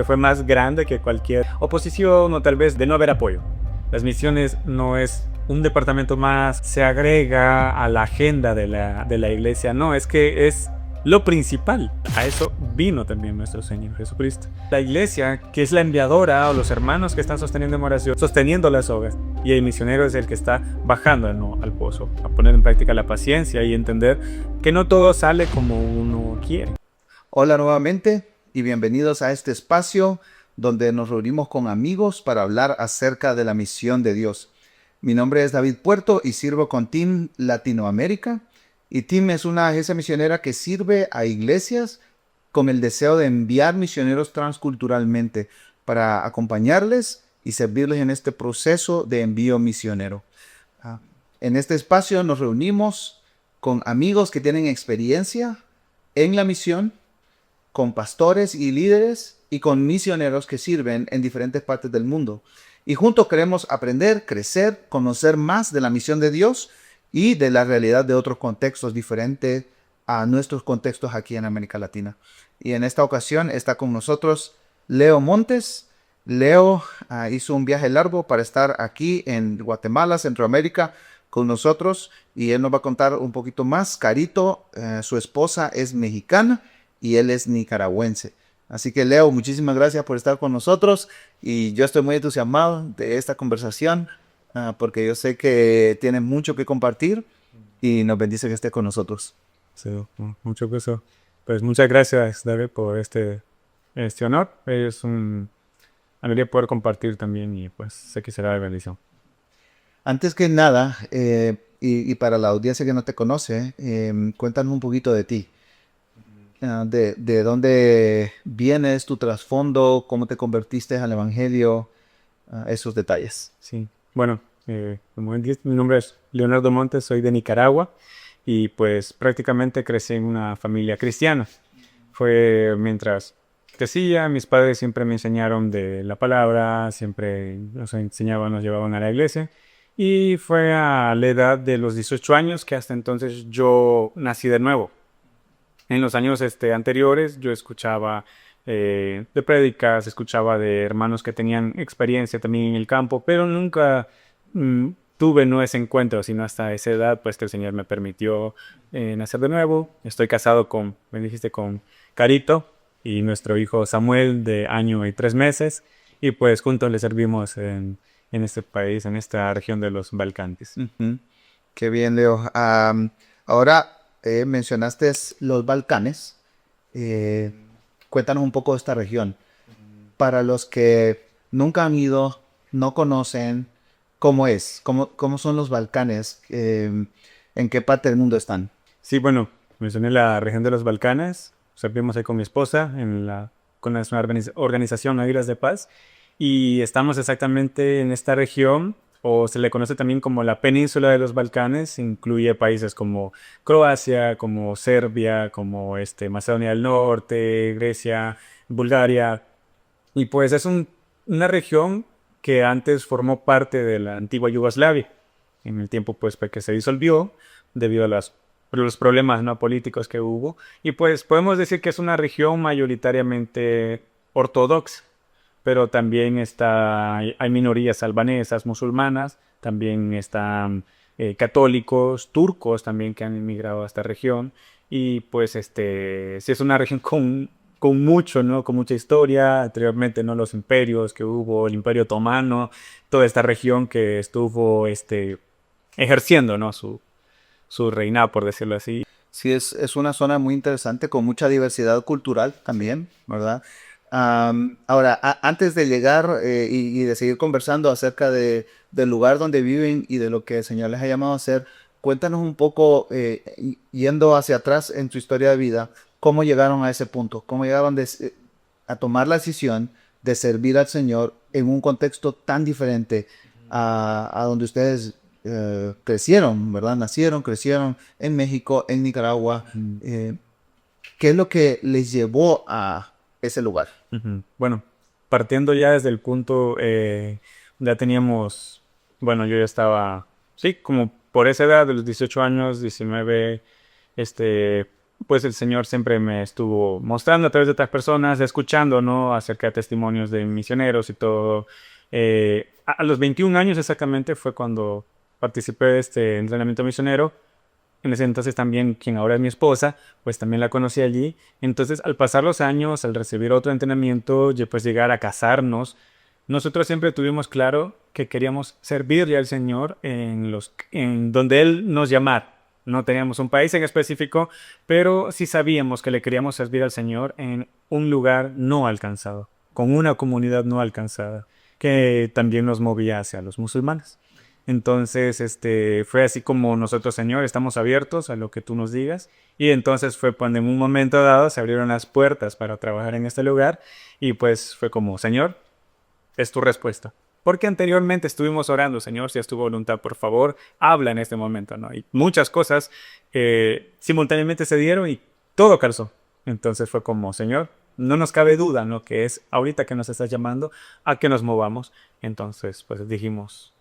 fue más grande que cualquier oposición o tal vez de no haber apoyo. Las misiones no es un departamento más, se agrega a la agenda de la iglesia, no, es que es lo principal. A eso vino también nuestro Señor Jesucristo. La iglesia, que es la enviadora, o los hermanos que están sosteniendo en oración, sosteniendo las obras, y el misionero es el que está bajando al pozo, a poner en práctica la paciencia y entender que no todo sale como uno quiere. Hola nuevamente y bienvenidos a este espacio donde nos reunimos con amigos para hablar acerca de la misión de Dios. Mi nombre es David Puerto y sirvo con Team Latinoamérica. Y Team es una agencia misionera que sirve a iglesias con el deseo de enviar misioneros transculturalmente para acompañarles y servirles en este proceso de envío misionero. En este espacio nos reunimos con amigos que tienen experiencia en la misión, con pastores y líderes y con misioneros que sirven en diferentes partes del mundo. Y juntos queremos aprender, crecer, conocer más de la misión de Dios y de la realidad de otros contextos diferentes a nuestros contextos aquí en América Latina. Y en esta ocasión está con nosotros Leo Montes. Leo hizo un viaje largo para estar aquí en Guatemala, Centroamérica, con nosotros, y él nos va a contar un poquito más. Carito, su esposa, es mexicana y él es nicaragüense. Así que Leo, muchísimas gracias por estar con nosotros y yo estoy muy entusiasmado de esta conversación porque yo sé que tienes mucho que compartir y nos bendice que esté con nosotros. Sí, mucho gusto. Pues muchas gracias, David, por este honor. Es una alegría poder compartir también y pues sé que será de bendición. Antes que nada, y para la audiencia que no te conoce, cuéntanos un poquito de ti. De dónde vienes, tu trasfondo, cómo te convertiste al evangelio, esos detalles. Sí, bueno, como bien dices, mi nombre es Leonardo Montes, soy de Nicaragua y pues prácticamente crecí en una familia cristiana. Fue mientras crecía, mis padres siempre me enseñaron de la palabra, siempre nos enseñaban, nos llevaban a la iglesia. Y fue a la edad de los 18 años que hasta entonces yo nací de nuevo. En los años anteriores yo escuchaba de prédicas, escuchaba de hermanos que tenían experiencia también en el campo, pero nunca tuve no ese encuentro, sino hasta esa edad pues que el Señor me permitió nacer de nuevo. Estoy casado con, me dijiste, con Carito y nuestro hijo Samuel de 1 año y 3 meses, y pues juntos le servimos en este país, en esta región de los Balcanes. Qué bien, Leo. Ahora mencionaste los Balcanes. Cuéntanos un poco de esta región. Para los que nunca han ido, no conocen, ¿cómo es? ¿Cómo son los Balcanes? ¿En qué parte del mundo están? Sí, bueno, mencioné la región de los Balcanes. Servimos ahí con mi esposa con una organización Águilas de Paz. Y estamos exactamente en esta región, o se le conoce también como la península de los Balcanes. Incluye países como Croacia, como Serbia, como Macedonia del Norte, Grecia, Bulgaria. Y pues es una región que antes formó parte de la antigua Yugoslavia. En el tiempo pues que se disolvió debido a los problemas no políticos que hubo. Y pues podemos decir que es una región mayoritariamente ortodoxa, pero también hay minorías albanesas, musulmanas, también están católicos, turcos también que han emigrado a esta región. Y pues sí es una región con mucho, ¿no? Con mucha historia. Anteriormente, ¿no? Los imperios que hubo, el Imperio Otomano, toda esta región que estuvo ejerciendo, ¿no? Su reinado, por decirlo así. Sí, es una zona muy interesante con mucha diversidad cultural también, ¿verdad? Ahora, antes de llegar y de seguir conversando acerca del lugar donde viven y de lo que el Señor les ha llamado a hacer, cuéntanos un poco, yendo hacia atrás en tu historia de vida, cómo llegaron a ese punto, cómo llegaron a tomar la decisión de servir al Señor en un contexto tan diferente a donde ustedes crecieron, ¿verdad? Nacieron, crecieron en México, en Nicaragua. ¿Qué es lo que les llevó a ese lugar? Bueno, partiendo ya desde el punto, ya teníamos, bueno, yo ya estaba, sí, como por esa edad de los 18 años, 19, pues el Señor siempre me estuvo mostrando a través de otras personas, escuchando, ¿no? Acerca de testimonios de misioneros y todo. A los 21 años exactamente fue cuando participé de este entrenamiento misionero. En ese entonces también, quien ahora es mi esposa, pues también la conocí allí. Entonces, al pasar los años, al recibir otro entrenamiento, y pues llegar a casarnos, nosotros siempre tuvimos claro que queríamos servirle al Señor en donde Él nos llamara. No teníamos un país en específico, pero sí sabíamos que le queríamos servir al Señor en un lugar no alcanzado, con una comunidad no alcanzada, que también nos movía hacia los musulmanes. Entonces, fue así como nosotros, Señor, estamos abiertos a lo que tú nos digas. Y entonces fue cuando en un momento dado se abrieron las puertas para trabajar en este lugar. Y pues fue como, Señor, es tu respuesta. Porque anteriormente estuvimos orando, Señor, si es tu voluntad, por favor, habla en este momento, ¿no? Y muchas cosas simultáneamente se dieron y todo calzó. Entonces fue como, Señor, no nos cabe duda, ¿no? Que es ahorita que nos estás llamando a que nos movamos. Entonces, pues dijimos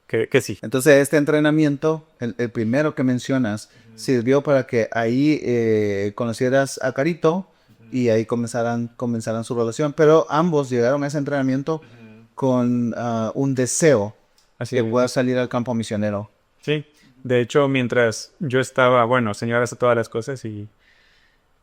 que sí. Entonces, este entrenamiento, el primero que mencionas, sirvió para que ahí conocieras a Carito y ahí comenzaran su relación, pero ambos llegaron a ese entrenamiento con un deseo Así de es. poder salir al campo misionero. Sí. De hecho, mientras yo estaba, bueno, Señor hace todas las cosas y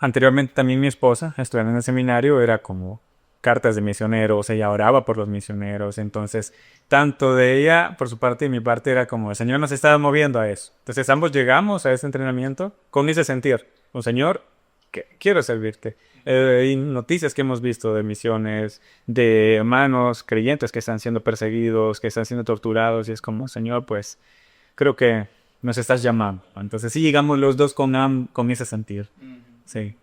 anteriormente también mi esposa, estudiando en el seminario, era como cartas de misioneros, ella oraba por los misioneros, entonces tanto de ella por su parte y mi parte era como el Señor nos estaba moviendo a eso. Entonces ambos llegamos a ese entrenamiento con ese sentir, con Señor, que quiero servirte. Hay noticias que hemos visto de misiones, de hermanos creyentes que están siendo perseguidos, que están siendo torturados y es como, Señor, pues creo que nos estás llamando. Entonces sí llegamos los dos con ese sentir. Sí.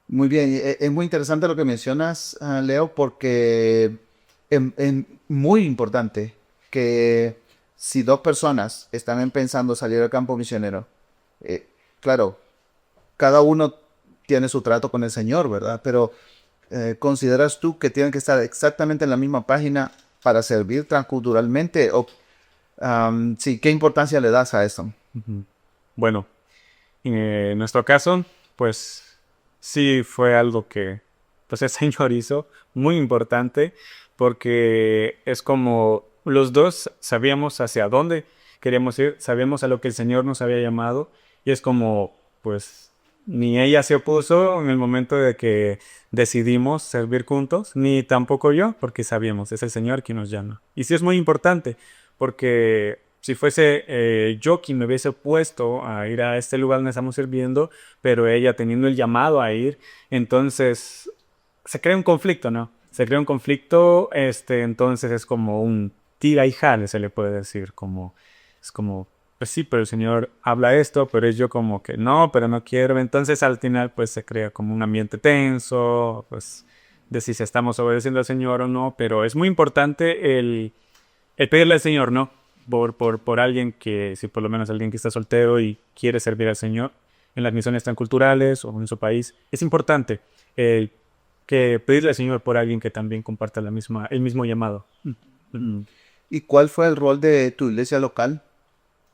Muy bien, es muy interesante lo que mencionas, Leo, porque es muy importante que si dos personas están pensando salir al campo misionero, eh, claro, cada uno tiene su trato con el Señor, ¿verdad? Pero ¿consideras tú que tienen que estar exactamente en la misma página para servir transculturalmente? O, sí, ¿qué importancia le das a eso? Ujú. Bueno, en nuestro caso, pues sí fue algo que pues el Señor hizo, muy importante, porque es como los dos sabíamos hacia dónde queríamos ir, sabíamos a lo que el Señor nos había llamado, y es como, pues, ni ella se opuso en el momento de que decidimos servir juntos, ni tampoco yo, porque sabíamos, es el Señor quien nos llama. Y sí es muy importante, porque si fuese yo quien me hubiese puesto a ir a este lugar donde estamos sirviendo, pero ella teniendo el llamado a ir, entonces se crea un conflicto, ¿no? Se crea un conflicto, entonces es como un tira y jale, se le puede decir, como, es como, pues sí, pero el Señor habla esto, pero es yo como que no, pero no quiero, entonces al final pues se crea como un ambiente tenso, pues de si estamos obedeciendo al Señor o no, pero es muy importante el pedirle al Señor, ¿no? Por alguien que, si por lo menos alguien que está soltero y quiere servir al Señor en las misiones tan culturales o en su país, es importante que pedirle al Señor por alguien que también comparta el mismo llamado. Mm. ¿Y cuál fue el rol de tu iglesia local?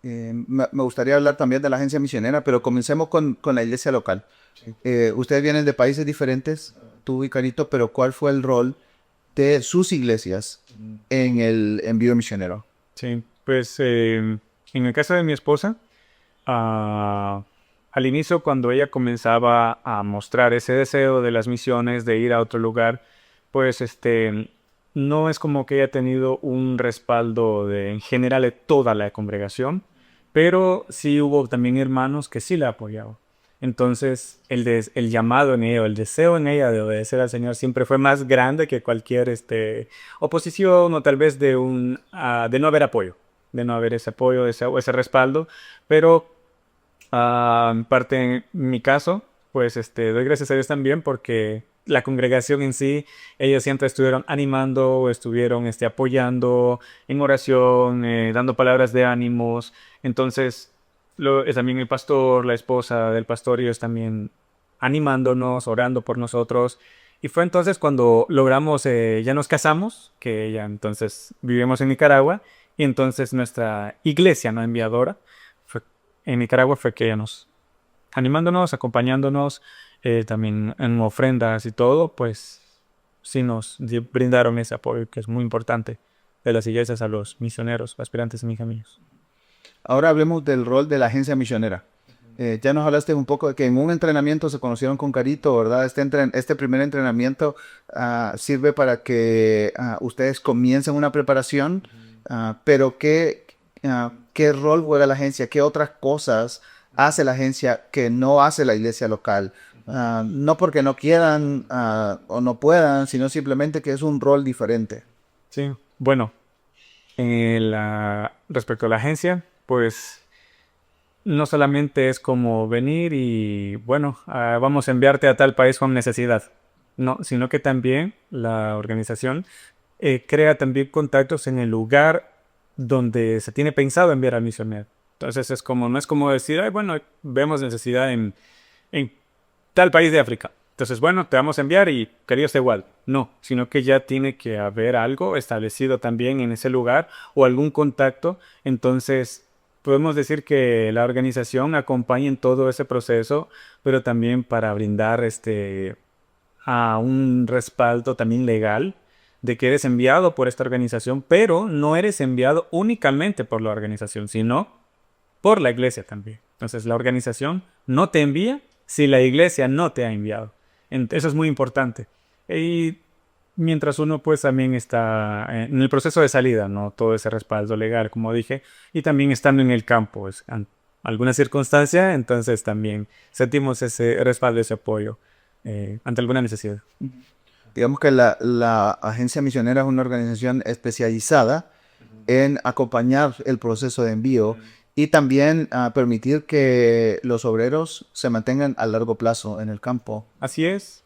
Me gustaría hablar también de la agencia misionera, pero comencemos con la iglesia local. Ustedes vienen de países diferentes, tú y Carito, pero ¿cuál fue el rol de sus iglesias en el envío misionero? Sí, pues en el caso de mi esposa, ah, al inicio cuando ella comenzaba a mostrar ese deseo de las misiones, de ir a otro lugar, pues no es como que haya tenido un respaldo en general de toda la congregación, pero sí hubo también hermanos que sí la apoyaban. Entonces, el llamado en ella, el deseo en ella de obedecer al Señor siempre fue más grande que cualquier oposición o tal vez de no haber apoyo, de no haber ese apoyo, ese respaldo. Pero en parte en mi caso, pues doy gracias a Dios también porque la congregación en sí, ellos siempre estuvieron animando, estuvieron apoyando en oración, dando palabras de ánimos. Entonces, es también el pastor, la esposa del pastor, ellos también animándonos, orando por nosotros. Y fue entonces cuando logramos, ya nos casamos, que ya entonces vivimos en Nicaragua, y entonces nuestra iglesia no enviadora en Nicaragua fue que ella nos animándonos, acompañándonos, también en ofrendas y todo, pues sí nos brindaron ese apoyo que es muy importante de las iglesias a los misioneros, aspirantes y mis amigos. Ahora hablemos del rol de la agencia misionera. Ya nos hablaste un poco de que en un entrenamiento se conocieron con Carito, ¿verdad? Este primer entrenamiento sirve para que ustedes comiencen una preparación, pero ¿qué rol juega la agencia? ¿Qué otras cosas hace la agencia que no hace la iglesia local? No porque no quieran o no puedan, sino simplemente que es un rol diferente. Sí, bueno, respecto a la agencia, pues no solamente es como venir y, bueno, vamos a enviarte a tal país con necesidad. No, sino que también la organización crea también contactos en el lugar donde se tiene pensado enviar al misionero. Entonces es como, no es como decir, ay, bueno, vemos necesidad en tal país de África. Entonces, bueno, te vamos a enviar y querías igual. No, sino que ya tiene que haber algo establecido también en ese lugar o algún contacto. Entonces, podemos decir que la organización acompaña en todo ese proceso, pero también para brindar a un respaldo también legal de que eres enviado por esta organización, pero no eres enviado únicamente por la organización, sino por la iglesia también. Entonces la organización no te envía si la iglesia no te ha enviado. Eso es muy importante. Y mientras uno pues también está en el proceso de salida, ¿no? Todo ese respaldo legal, como dije, y también estando en el campo, alguna circunstancia, entonces también sentimos ese respaldo, ese apoyo ante alguna necesidad. Digamos que la agencia misionera es una organización especializada en acompañar el proceso de envío y también permitir que los obreros se mantengan a largo plazo en el campo. Así es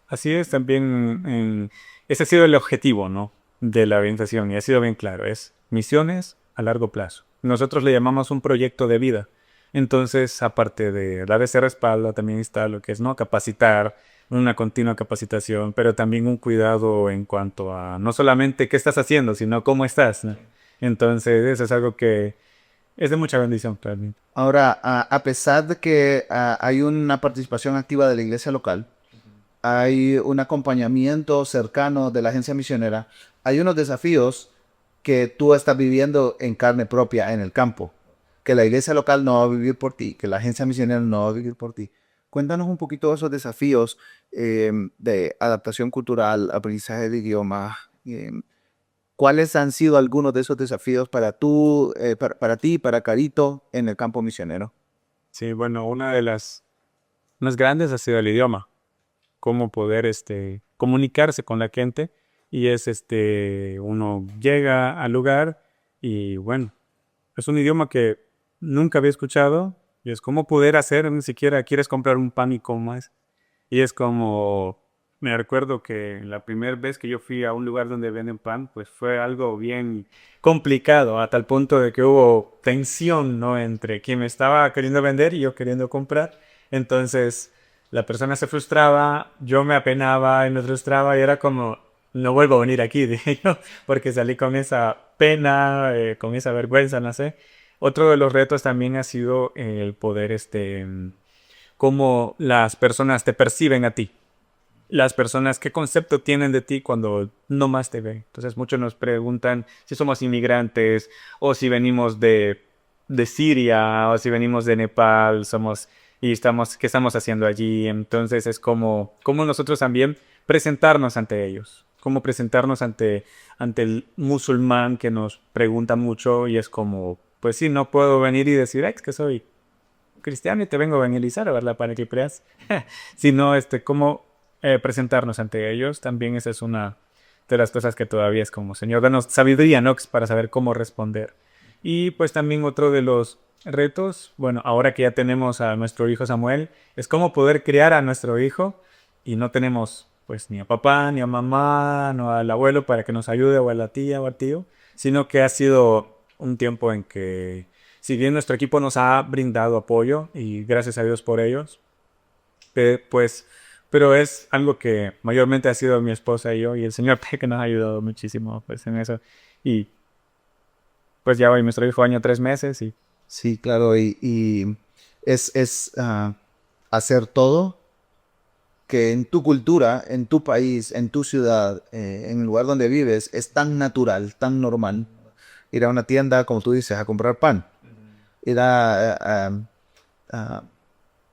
también, ese ha sido el objetivo, ¿no? De la organización y ha sido bien claro, es misiones a largo plazo. Nosotros le llamamos un proyecto de vida. Entonces, aparte de dar ese respaldo, también está lo que es, ¿no? Capacitar, una continua capacitación, pero también un cuidado en cuanto a no solamente qué estás haciendo, sino cómo estás, ¿no? Entonces, eso es algo que es de mucha bendición realmente. Ahora, a pesar de que hay una participación activa de la iglesia local, hay un acompañamiento cercano de la agencia misionera, hay unos desafíos que tú estás viviendo en carne propia en el campo, que la iglesia local no va a vivir por ti, que la agencia misionera no va a vivir por ti. Cuéntanos un poquito de esos desafíos de adaptación cultural, aprendizaje de idioma. ¿Cuáles han sido algunos de esos desafíos para ti, para Carito, en el campo misionero? Sí, bueno, una de las más grandes ha sido el idioma, cómo poder comunicarse con la gente y es uno llega al lugar y bueno, es un idioma que nunca había escuchado y es como poder hacer, ni siquiera quieres comprar un pan y comas y es como, me recuerdo que la primera vez que yo fui a un lugar donde venden pan, pues fue algo bien complicado, a tal punto de que hubo tensión, ¿no? Entre quien me estaba queriendo vender y yo queriendo comprar. Entonces, la persona se frustraba, yo me apenaba y me frustraba y era como, no vuelvo a venir aquí, dije yo, porque salí con esa pena, con esa vergüenza, no sé. Otro de los retos también ha sido el poder, cómo las personas te perciben a ti. Las personas, qué concepto tienen de ti cuando no más te ven. Entonces muchos nos preguntan si somos inmigrantes o si venimos de Siria o si venimos de Nepal, qué estamos haciendo allí. Entonces es como nosotros también presentarnos ante ellos, cómo presentarnos ante el musulmán que nos pregunta mucho y es como, pues sí, no puedo venir y decir, es que soy cristiano y te vengo a evangelizar, ¿verdad? Para que creas. Sino, cómo presentarnos ante ellos. También esa es una de las cosas que todavía es como, Señor, danos sabiduría, ¿no? Para saber cómo responder. Y pues también otro de los retos, bueno, ahora que ya tenemos a nuestro hijo Samuel, es cómo poder criar a nuestro hijo y no tenemos pues ni a papá, ni a mamá, no al abuelo para que nos ayude o a la tía o al tío, sino que ha sido un tiempo en que si bien nuestro equipo nos ha brindado apoyo y gracias a Dios por ellos, pues, pero es algo que mayormente ha sido mi esposa y yo y el Señor que nos ha ayudado muchísimo pues en eso. Y pues ya hoy nuestro hijo año 3 meses y Sí, claro, y es hacer todo, que en tu cultura, en tu país, en tu ciudad, en el lugar donde vives, es tan natural, tan normal. Ir a una tienda, como tú dices, a comprar pan. Ir a-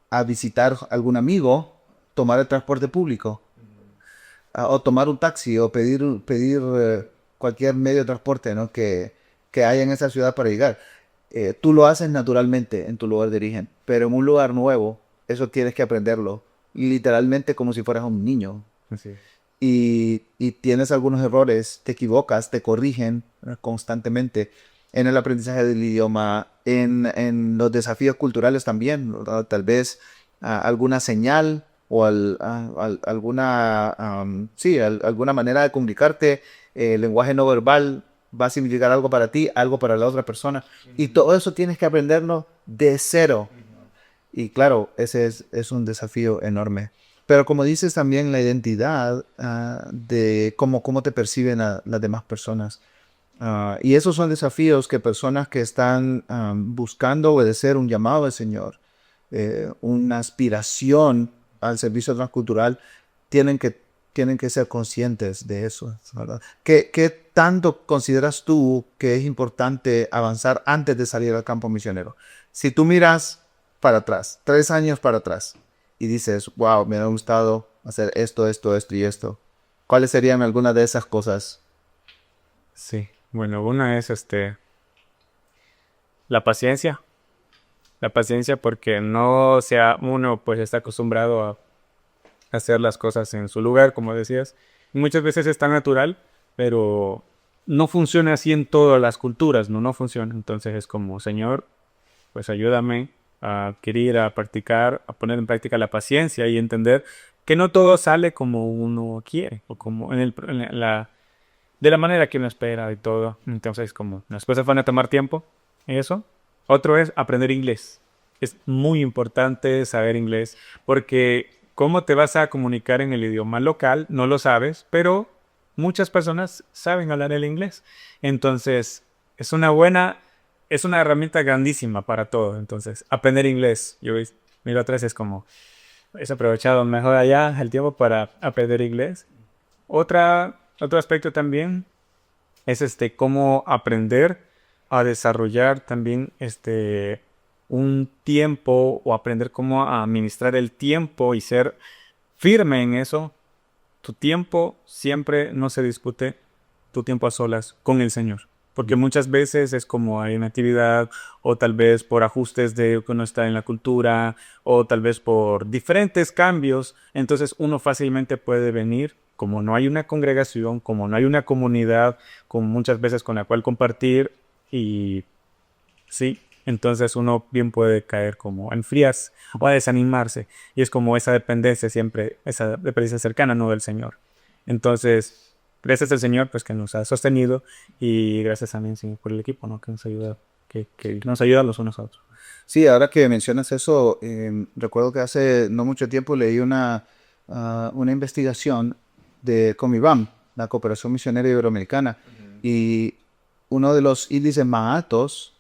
a visitar algún amigo, tomar el transporte público, o tomar un taxi, o pedir cualquier medio de transporte, ¿no? que haya en esa ciudad para llegar. Tú lo haces naturalmente en tu lugar de origen, pero en un lugar nuevo, eso tienes que aprenderlo, literalmente como si fueras un niño. Así es. Y tienes algunos errores, te equivocas, te corrigen constantemente en el aprendizaje del idioma, en los desafíos culturales también, ¿verdad? Tal vez alguna señal o alguna, alguna manera de comunicarte, el lenguaje no verbal va a significar algo para ti, algo para la otra persona. Y todo eso tienes que aprenderlo de cero. Y claro, es un desafío enorme. Pero como dices también la identidad de cómo te perciben las demás personas. Y esos son desafíos que personas que están buscando obedecer un llamado del Señor, una aspiración al servicio transcultural, tienen que, tienen que ser conscientes de eso, ¿verdad? ¿Qué tanto consideras tú que es importante avanzar antes de salir al campo misionero? Si tú miras para atrás, 3 años para atrás, y dices, wow, me ha gustado hacer esto, esto, esto y esto, ¿cuáles serían algunas de esas cosas? Sí. Bueno, una es la paciencia. La paciencia porque no sea uno pues está acostumbrado a hacer las cosas en su lugar, como decías. Muchas veces es tan natural, pero no funciona así en todas las culturas, no funciona. Entonces es como, Señor, pues ayúdame a adquirir, a practicar, a poner en práctica la paciencia y entender que no todo sale como uno quiere o como de la manera que uno espera y todo. Entonces, como las cosas van a tomar tiempo, eso. Otro es aprender inglés. Es muy importante saber inglés porque cómo te vas a comunicar en el idioma local, no lo sabes, pero muchas personas saben hablar el inglés. Entonces, es una herramienta grandísima para todo. Entonces, aprender inglés, miro atrás, es como, es aprovechado mejor allá el tiempo para aprender inglés. Otro aspecto también es cómo aprender a desarrollar también un tiempo o aprender cómo administrar el tiempo y ser firme en eso. Tu tiempo siempre no se discute, tu tiempo a solas con el Señor. Porque muchas veces es como hay una actividad o tal vez por ajustes de que uno está en la cultura o tal vez por diferentes cambios. Entonces uno fácilmente puede venir, como no hay una congregación, como no hay una comunidad con muchas veces con la cual compartir y sí, entonces uno bien puede caer como a enfriarse o a desanimarse. Y es como esa dependencia siempre, esa dependencia cercana, ¿no? Del Señor. Entonces, gracias al Señor, pues que nos ha sostenido y gracias también sí, por el equipo, ¿no? Que nos ayuda, que nos ayuda los unos a otros. Sí, ahora que mencionas eso, recuerdo que hace no mucho tiempo leí una investigación de Comibam, la Cooperación Misionera Iberoamericana, y uno de los índices más altos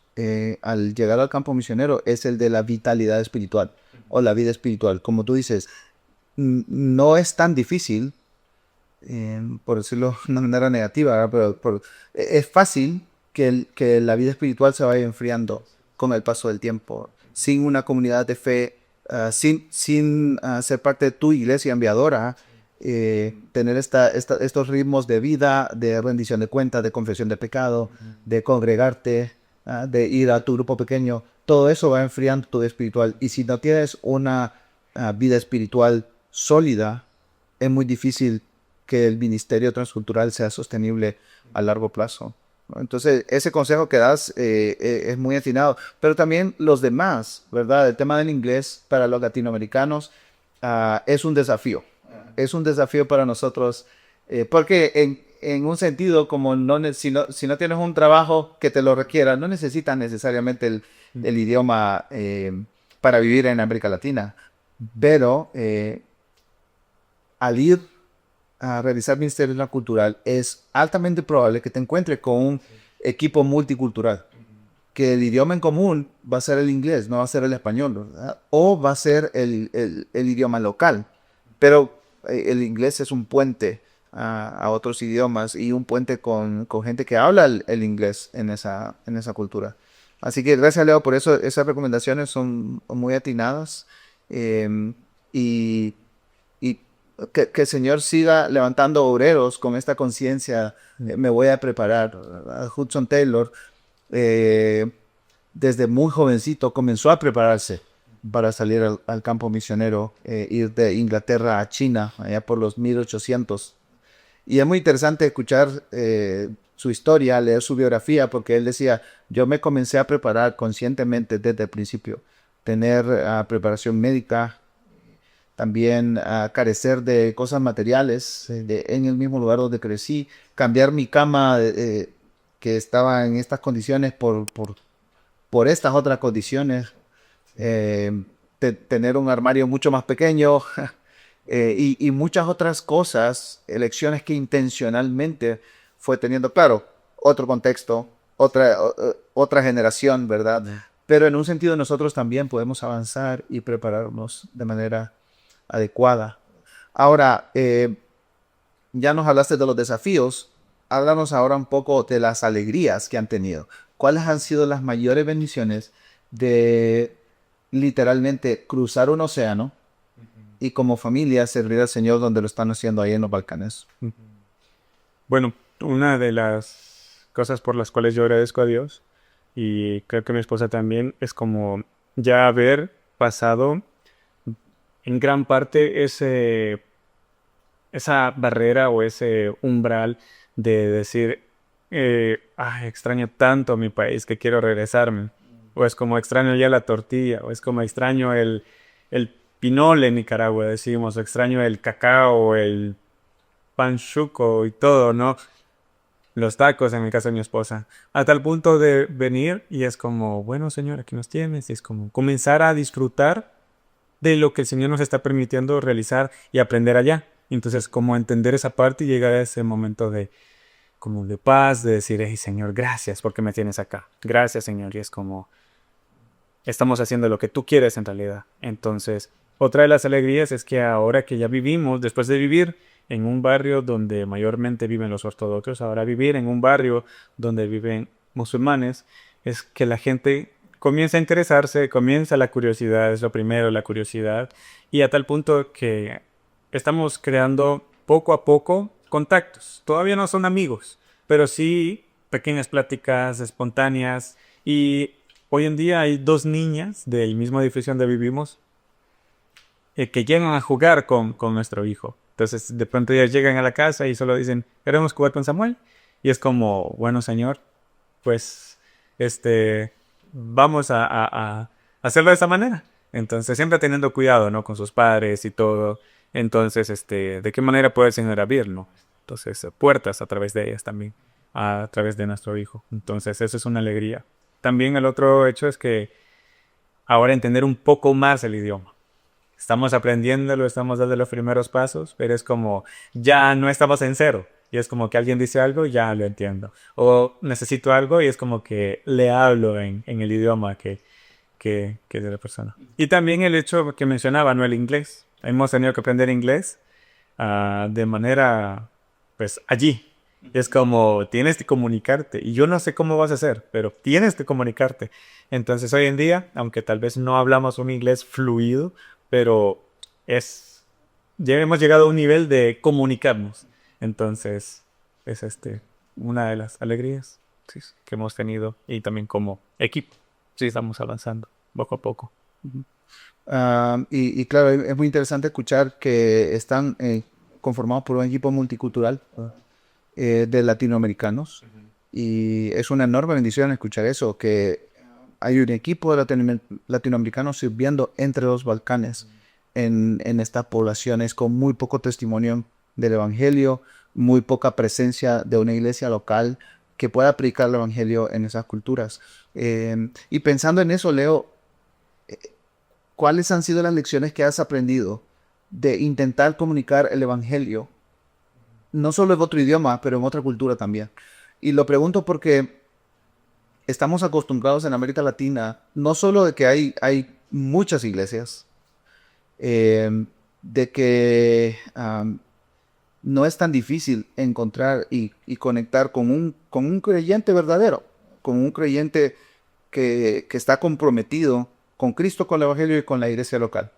al llegar al campo misionero es el de la vitalidad espiritual o la vida espiritual. Como tú dices, no es tan difícil, por decirlo de una manera negativa, ¿verdad? Es fácil que la vida espiritual se vaya enfriando con el paso del tiempo, sin una comunidad de fe, sin ser parte de tu iglesia enviadora, tener estos ritmos de vida, de rendición de cuentas, de confesión de pecado, de congregarte, de ir a tu grupo pequeño, todo eso va enfriando tu vida espiritual. Y si no tienes una vida espiritual sólida, es muy difícil que el ministerio transcultural sea sostenible a largo plazo, ¿no? Entonces, ese consejo que das es muy atinado, pero también los demás, ¿verdad? El tema del inglés para los latinoamericanos es un desafío. Es un desafío para nosotros, porque en un sentido, como si no tienes un trabajo que te lo requiera, no necesitas necesariamente el idioma para vivir en América Latina, pero al ir a realizar ministerio cultural, es altamente probable que te encuentres con un equipo multicultural que el idioma en común va a ser el inglés, no va a ser el español, ¿verdad? O va a ser el idioma local. Pero el inglés es un puente a otros idiomas y un puente con gente que habla el inglés en esa cultura. Así que gracias, Leo, por eso. Esas recomendaciones son muy atinadas. em, y, y que el Señor siga levantando obreros con esta conciencia. Me voy a preparar, ¿verdad? Hudson Taylor, eh, desde muy jovencito, comenzó a prepararse para salir al campo misionero, ir de Inglaterra a China, allá por los 1800. Y es muy interesante escuchar su historia, leer su biografía, porque él decía, yo me comencé a preparar conscientemente desde el principio, tener preparación médica, también carecer de cosas materiales en el mismo lugar donde crecí, cambiar mi cama que estaba en estas condiciones por estas otras condiciones, tener un armario mucho más pequeño y muchas otras cosas, elecciones que intencionalmente fue teniendo, claro, otro contexto, otra generación, ¿verdad? Pero en un sentido nosotros también podemos avanzar y prepararnos de manera adecuada. Ahora, ya nos hablaste de los desafíos, háblanos ahora un poco de las alegrías que han tenido. ¿Cuáles han sido las mayores bendiciones de literalmente cruzar un océano y como familia servir al Señor donde lo están haciendo ahí en los Balcanes? Bueno, una de las cosas por las cuales yo agradezco a Dios, y creo que mi esposa también, es como ya haber pasado en gran parte esa barrera o ese umbral de decir, "Ay, extraño tanto mi país que quiero regresarme". O es como extraño ya la tortilla, o es como extraño el pinole en Nicaragua, decimos, o extraño el cacao, el pan chuco y todo, ¿no? Los tacos en el caso de mi esposa. A tal punto de venir y es como, bueno, Señor, aquí nos tienes. Y es como comenzar a disfrutar de lo que el Señor nos está permitiendo realizar y aprender allá. Entonces, como entender esa parte y llegar a ese momento de, como de paz, de decir, hey, Señor, gracias porque me tienes acá. Gracias, Señor. Y es como, estamos haciendo lo que tú quieres en realidad. Entonces, otra de las alegrías es que ahora que ya vivimos, después de vivir en un barrio donde mayormente viven los ortodoxos, ahora vivir en un barrio donde viven musulmanes, es que la gente comienza a interesarse, comienza la curiosidad, es lo primero, la curiosidad, y a tal punto que estamos creando poco a poco contactos. Todavía no son amigos, pero sí pequeñas pláticas espontáneas. Y hoy en día hay dos niñas del mismo edificio donde vivimos que llegan a jugar con nuestro hijo. Entonces, de pronto ellas llegan a la casa y solo dicen, queremos jugar con Samuel. Y es como, bueno, señor, pues, vamos a hacerlo de esa manera. Entonces, siempre teniendo cuidado, ¿no? Con sus padres y todo. Entonces, ¿de qué manera puede el Señor abrirlo? Entonces, puertas a través de ellas también, a través de nuestro hijo. Entonces, eso es una alegría. También el otro hecho es que ahora entender un poco más el idioma. Estamos aprendiéndolo, estamos dando los primeros pasos, pero es como ya no estamos en cero. Y es como que alguien dice algo, ya lo entiendo. O necesito algo y es como que le hablo en el idioma que es de la persona. Y también el hecho que mencionaba, ¿no? El inglés. Hemos tenido que aprender inglés de manera, pues, allí. Es como, tienes que comunicarte. Y yo no sé cómo vas a hacer, pero tienes que comunicarte. Entonces, hoy en día, aunque tal vez no hablamos un inglés fluido, pero ya hemos llegado a un nivel de comunicarnos. Entonces, es una de las alegrías, sí, que hemos tenido y también como equipo. Sí, estamos avanzando poco a poco. Y claro, es muy interesante escuchar que están conformados por un equipo multicultural de latinoamericanos. Y es una enorme bendición escuchar eso, que hay un equipo de latinoamericanos sirviendo entre los Balcanes en estas poblaciones con muy poco testimonio del Evangelio, muy poca presencia de una iglesia local que pueda predicar el Evangelio en esas culturas. Y pensando en eso, Leo, ¿cuáles han sido las lecciones que has aprendido de intentar comunicar el Evangelio, no solo en otro idioma, pero en otra cultura también? Y lo pregunto porque estamos acostumbrados en América Latina, no solo de que hay muchas iglesias, de que no es tan difícil encontrar y conectar con un creyente verdadero, con un creyente que está comprometido con Cristo, con el Evangelio y con la iglesia local.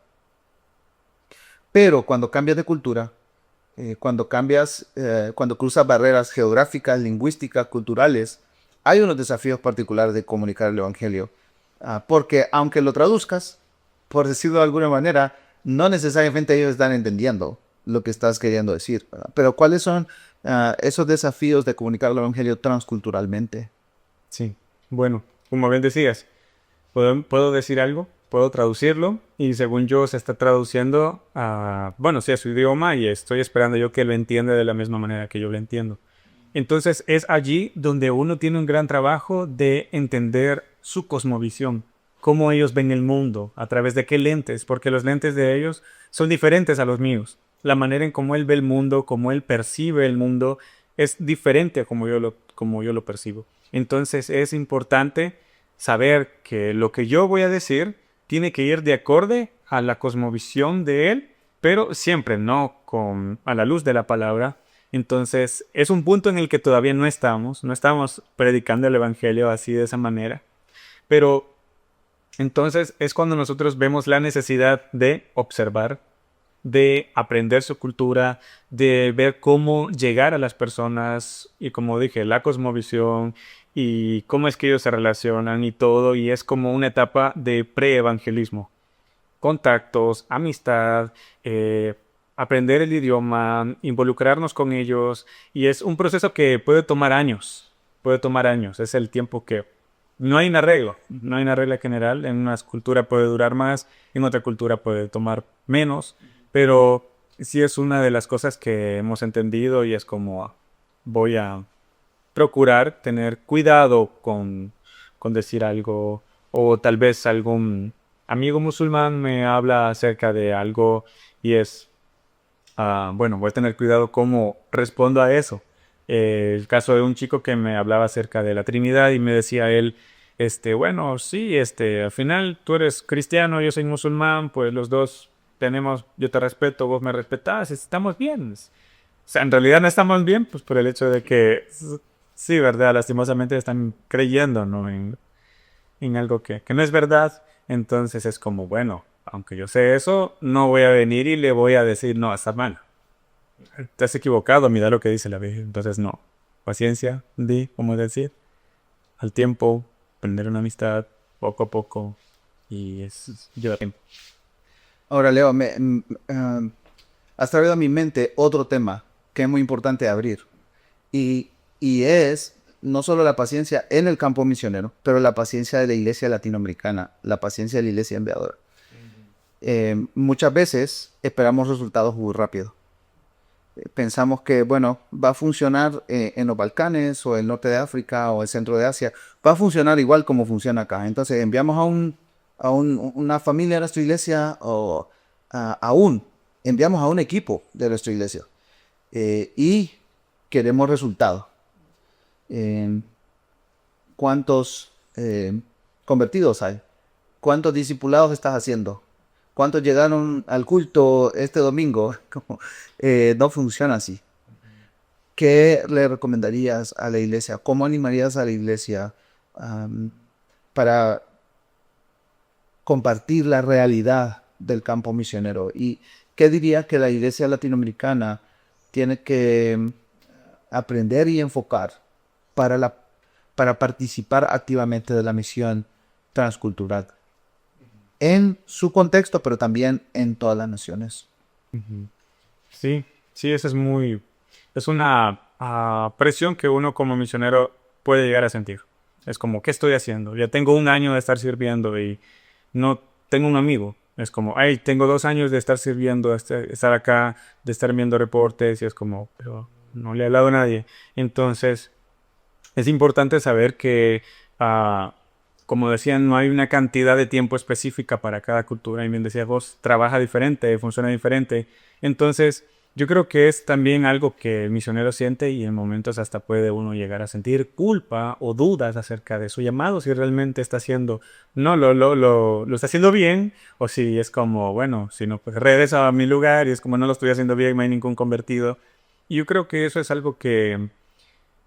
Pero cuando cambias de cultura, cuando cruzas barreras geográficas, lingüísticas, culturales, hay unos desafíos particulares de comunicar el Evangelio. Porque aunque lo traduzcas, por decirlo de alguna manera, no necesariamente ellos están entendiendo lo que estás queriendo decir, ¿verdad? Pero ¿cuáles son esos desafíos de comunicar el Evangelio transculturalmente? Sí, bueno, como bien decías, puedo decir algo, puedo traducirlo y según yo se está traduciendo a, bueno, sí, a su idioma y estoy esperando yo que lo entienda de la misma manera que yo lo entiendo. Entonces es allí donde uno tiene un gran trabajo de entender su cosmovisión, cómo ellos ven el mundo, a través de qué lentes, porque los lentes de ellos son diferentes a los míos. La manera en cómo él ve el mundo, cómo él percibe el mundo, es diferente a como yo lo percibo. Entonces es importante saber que lo que yo voy a decir tiene que ir de acorde a la cosmovisión de él, pero siempre no a la luz de la palabra. Entonces es un punto en el que todavía no estamos predicando el evangelio así de esa manera, pero entonces es cuando nosotros vemos la necesidad de observar, de aprender su cultura, de ver cómo llegar a las personas y como dije, la cosmovisión y cómo es que ellos se relacionan y todo, y es como una etapa de pre-evangelismo. Contactos, amistad, aprender el idioma, involucrarnos con ellos, y es un proceso que puede tomar años, es el tiempo que no hay una regla, no hay una regla general. En una cultura puede durar más, en otra cultura puede tomar menos, pero sí es una de las cosas que hemos entendido y es como voy a procurar tener cuidado con decir algo o tal vez algún amigo musulmán me habla acerca de algo y es, bueno, voy a tener cuidado cómo respondo a eso. El caso de un chico que me hablaba acerca de la Trinidad y me decía él, bueno, sí, al final tú eres cristiano, yo soy musulmán, pues los dos tenemos, yo te respeto, vos me respetás, estamos bien. O sea, en realidad no estamos bien, pues por el hecho de que, sí, ¿verdad? Lastimosamente están creyendo, ¿no? En algo que no es verdad. Entonces es como, bueno, aunque yo sé eso, no voy a venir y le voy a decir, no, está mal. Te has equivocado, mira lo que dice la Biblia. Entonces, no. Paciencia, como decir, al tiempo, aprender una amistad, poco a poco, y es lleva tiempo. Ahora, Leo, has traído a mi mente otro tema que es muy importante abrir. Y, y es no solo la paciencia en el campo misionero, pero la paciencia de la iglesia latinoamericana, la paciencia de la iglesia enviadora. Muchas veces esperamos resultados muy rápido. Pensamos que, bueno, va a funcionar en los Balcanes o el norte de África o el centro de Asia. Va a funcionar igual como funciona acá. Entonces enviamos una familia a nuestra iglesia o aún enviamos a un equipo de nuestra iglesia y queremos resultados. ¿Cuántos convertidos hay? ¿Cuántos discipulados estás haciendo? ¿Cuántos llegaron al culto este domingo? No funciona así. ¿Qué le recomendarías a la iglesia? ¿Cómo animarías a la iglesia para compartir la realidad del campo misionero? ¿Y qué diría que la iglesia latinoamericana tiene que aprender y enfocar para participar activamente de la misión transcultural? En su contexto, pero también en todas las naciones. Sí, sí, eso es una presión que uno como misionero puede llegar a sentir. Es como, ¿qué estoy haciendo? Ya tengo un año de estar sirviendo y no tengo un amigo. Es como, ay, tengo 2 años de estar sirviendo, de estar acá, de estar viendo reportes y es como, pero no le he hablado a nadie. Entonces, es importante saber que, como decían, no hay una cantidad de tiempo específica para cada cultura. Y bien decía vos, trabaja diferente, funciona diferente. Entonces, Yo creo que es también algo que el misionero siente y en momentos hasta puede uno llegar a sentir culpa o dudas acerca de su llamado, si realmente está haciendo, no lo está haciendo bien, o si es como, bueno, si no, pues regreso a mi lugar y es como no lo estoy haciendo bien, no hay ningún convertido. Y yo creo que eso es algo que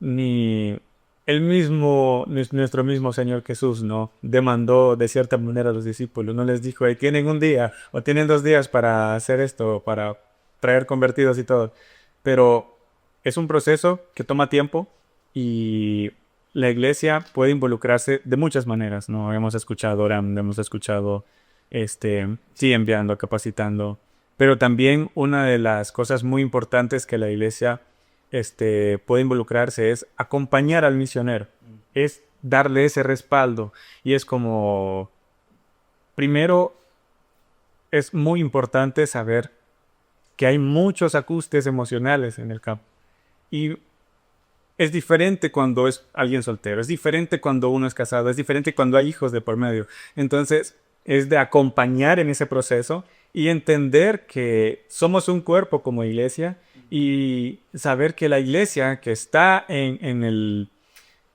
ni el mismo, nuestro mismo Señor Jesús, ¿no? Demandó de cierta manera a los discípulos, no les dijo, "Hey, tienen un día o tienen 2 días para hacer esto, para traer convertidos y todo". Pero es un proceso que toma tiempo y la iglesia puede involucrarse de muchas maneras, ¿no? Hemos escuchado orando, hemos escuchado, sí, enviando, capacitando, pero también una de las cosas muy importantes que la iglesia puede involucrarse es acompañar al misionero, es darle ese respaldo y es como, primero, es muy importante saber que hay muchos ajustes emocionales en el campo y es diferente cuando es alguien soltero, es diferente cuando uno es casado, es diferente cuando hay hijos de por medio. Entonces, es de acompañar en ese proceso y entender que somos un cuerpo como iglesia y saber que la iglesia que está que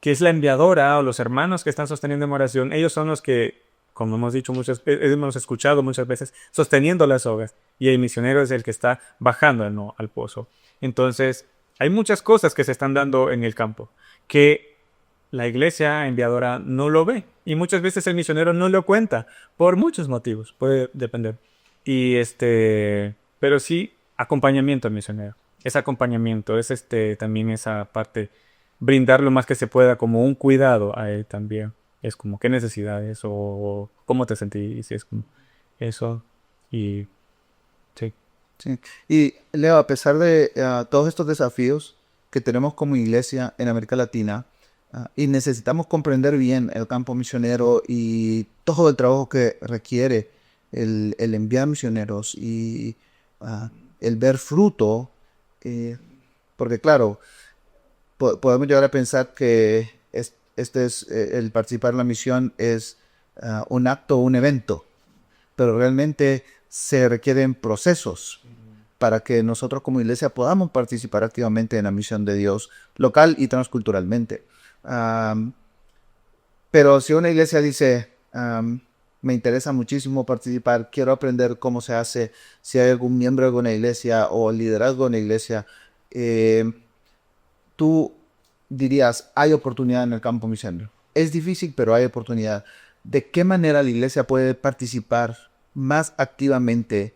es la enviadora o los hermanos que están sosteniendo en oración, ellos son los que, como hemos dicho hemos escuchado muchas veces, sosteniendo las sogas y el misionero es el que está bajando, ¿no?, al pozo. Entonces, hay muchas cosas que se están dando en el campo que la iglesia enviadora no lo ve y muchas veces el misionero no lo cuenta por muchos motivos, puede depender. Y pero sí acompañamiento al misionero. Es acompañamiento, es también esa parte, brindar lo más que se pueda como un cuidado a él también. Es como qué necesidades o cómo te sentís, es como eso y sí. Sí. Y Leo, a pesar de todos estos desafíos que tenemos como iglesia en América Latina, y necesitamos comprender bien el campo misionero y todo el trabajo que requiere el enviar misioneros y ah, el ver fruto, eh, porque claro, podemos llegar a pensar que este es el participar en la misión es un acto, un evento, pero realmente se requieren procesos para que nosotros como iglesia podamos participar activamente en la misión de Dios local y transculturalmente. Am, pero si una iglesia dice, me interesa muchísimo participar, quiero aprender cómo se hace, si hay algún miembro de una iglesia o liderazgo de una iglesia, eh, tú dirías, hay oportunidad en el campo misionero. Es difícil, pero hay oportunidad. ¿De qué manera la iglesia puede participar más activamente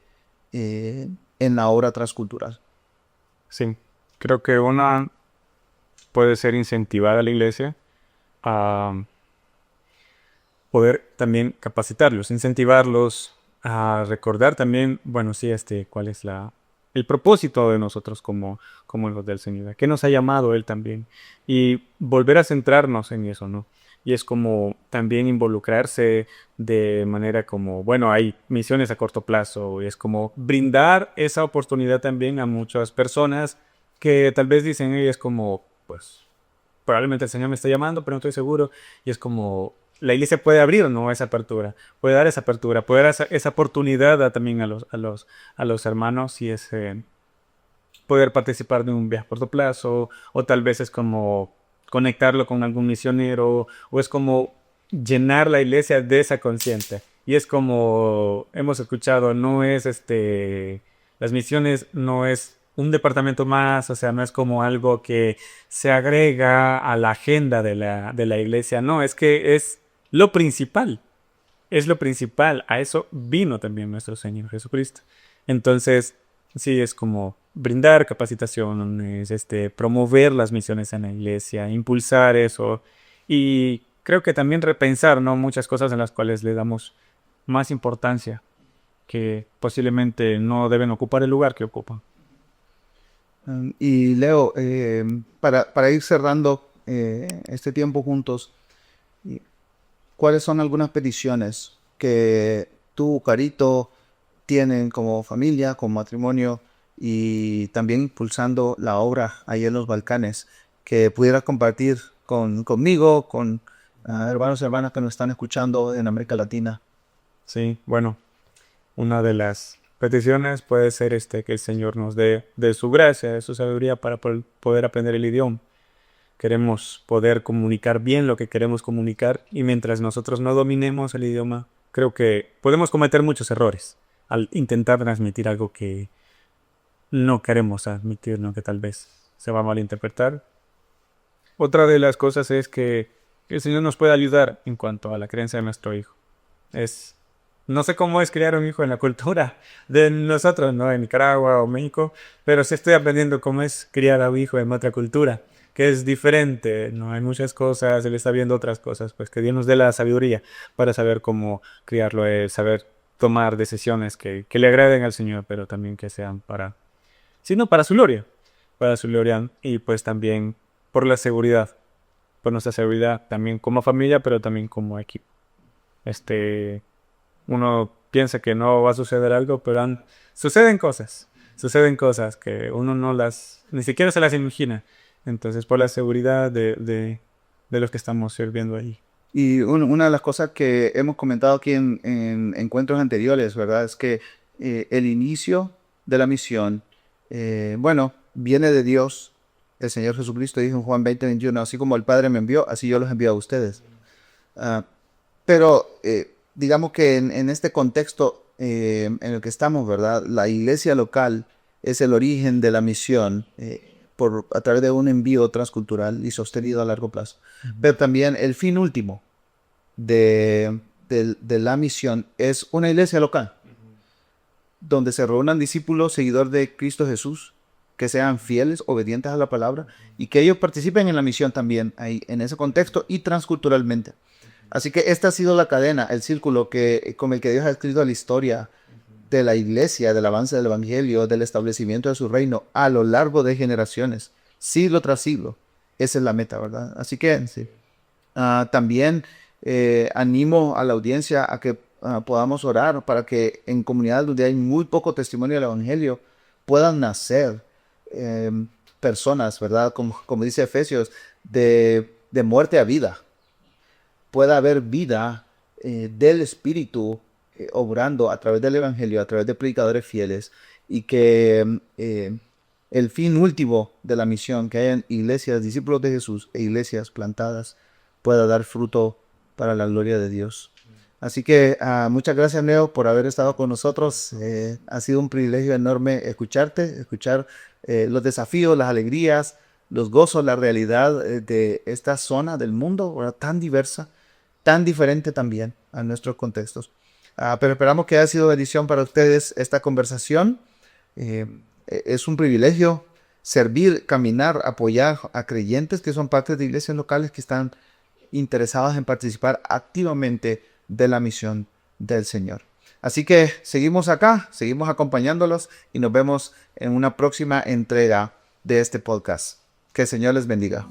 en la obra transcultural? Sí, creo que una puede ser incentivar a la iglesia a poder también capacitarlos, incentivarlos a recordar también, bueno, sí, cuál es el propósito de nosotros como los del Señor, a qué nos ha llamado Él también, y volver a centrarnos en eso, ¿no? Y es como también involucrarse de manera como, bueno, hay misiones a corto plazo, y es como brindar esa oportunidad también a muchas personas que tal vez dicen, y es como, pues, probablemente el Señor me está llamando, pero no estoy seguro, y es como la iglesia puede abrir o no esa apertura, puede dar esa apertura, puede dar esa oportunidad también a los hermanos y poder participar de un viaje a corto plazo, o tal vez es como conectarlo con algún misionero, o es como llenar la iglesia de esa conciencia. Y es como hemos escuchado, no es las misiones no es un departamento más, o sea, no es como algo que se agrega a la agenda de la iglesia, no, es que es lo principal, a eso vino también nuestro Señor Jesucristo. Entonces, sí, es como brindar capacitaciones, promover las misiones en la iglesia, impulsar eso y creo que también repensar, ¿no?, muchas cosas en las cuales le damos más importancia que posiblemente no deben ocupar el lugar que ocupan. Y Leo, para ir cerrando este tiempo juntos, ¿cuáles son algunas peticiones que tú, Carito, tienen como familia, como matrimonio y también impulsando la obra ahí en los Balcanes que pudieras compartir conmigo, con hermanos y hermanas que nos están escuchando en América Latina? Sí, bueno, una de las peticiones puede ser que el Señor nos dé de su gracia, de su sabiduría para poder aprender el idioma. Queremos poder comunicar bien lo que queremos comunicar y mientras nosotros no dominemos el idioma, creo que podemos cometer muchos errores al intentar transmitir algo que no queremos admitir, ¿no? Que tal vez se va a malinterpretar. Otra de las cosas es que el Señor nos puede ayudar en cuanto a la creencia de nuestro hijo. No sé cómo es criar un hijo en la cultura de nosotros, ¿no? En Nicaragua o México, pero sí estoy aprendiendo cómo es criar a un hijo en otra cultura, que es diferente, ¿no? Hay muchas cosas, él está viendo otras cosas, pues que Dios nos dé la sabiduría para saber cómo criarlo, saber tomar decisiones que le agraden al Señor, pero también que sean sino para su gloria y pues también por la seguridad, por nuestra seguridad también como familia, pero también como equipo. Uno piensa que no va a suceder algo, pero suceden cosas que uno ni siquiera se las imagina. Entonces, por la seguridad de los que estamos sirviendo allí. Y una de las cosas que hemos comentado aquí en encuentros anteriores, ¿verdad? Es que el inicio de la misión, bueno, viene de Dios. El Señor Jesucristo dijo en Juan 20:21, así como el Padre me envió, así yo los envío a ustedes. Pero digamos que en este contexto en el que estamos, ¿verdad? La iglesia local es el origen de la misión a través de un envío transcultural y sostenido a largo plazo. Pero también el fin último de la misión es una iglesia local, donde se reúnan discípulos, seguidores de Cristo Jesús, que sean fieles, obedientes a la palabra, y que ellos participen en la misión también, ahí, en ese contexto y transculturalmente. Así que esta ha sido la cadena, el círculo con el que Dios ha escrito la historia de la iglesia, del avance del evangelio, del establecimiento de su reino a lo largo de generaciones, siglo tras siglo. Esa es la meta, ¿verdad? Así que sí. También animo a la audiencia a que podamos orar para que en comunidades donde hay muy poco testimonio del evangelio puedan nacer personas, ¿verdad? Como dice Efesios, de muerte a vida. Pueda haber vida del Espíritu obrando a través del Evangelio, a través de predicadores fieles, y que el fin último de la misión, que hayan iglesias, discípulos de Jesús e iglesias plantadas, pueda dar fruto para la gloria de Dios. Así que muchas gracias, Leo, por haber estado con nosotros. Ha sido un privilegio enorme escuchar los desafíos, las alegrías, los gozos, la realidad de esta zona del mundo, ¿verdad? Tan diversa, tan diferente también a nuestros contextos. Pero esperamos que haya sido bendición para ustedes esta conversación. Es un privilegio servir, caminar, apoyar a creyentes que son parte de iglesias locales que están interesados en participar activamente de la misión del Señor. Así que seguimos acá, seguimos acompañándolos y nos vemos en una próxima entrega de este podcast. Que el Señor les bendiga.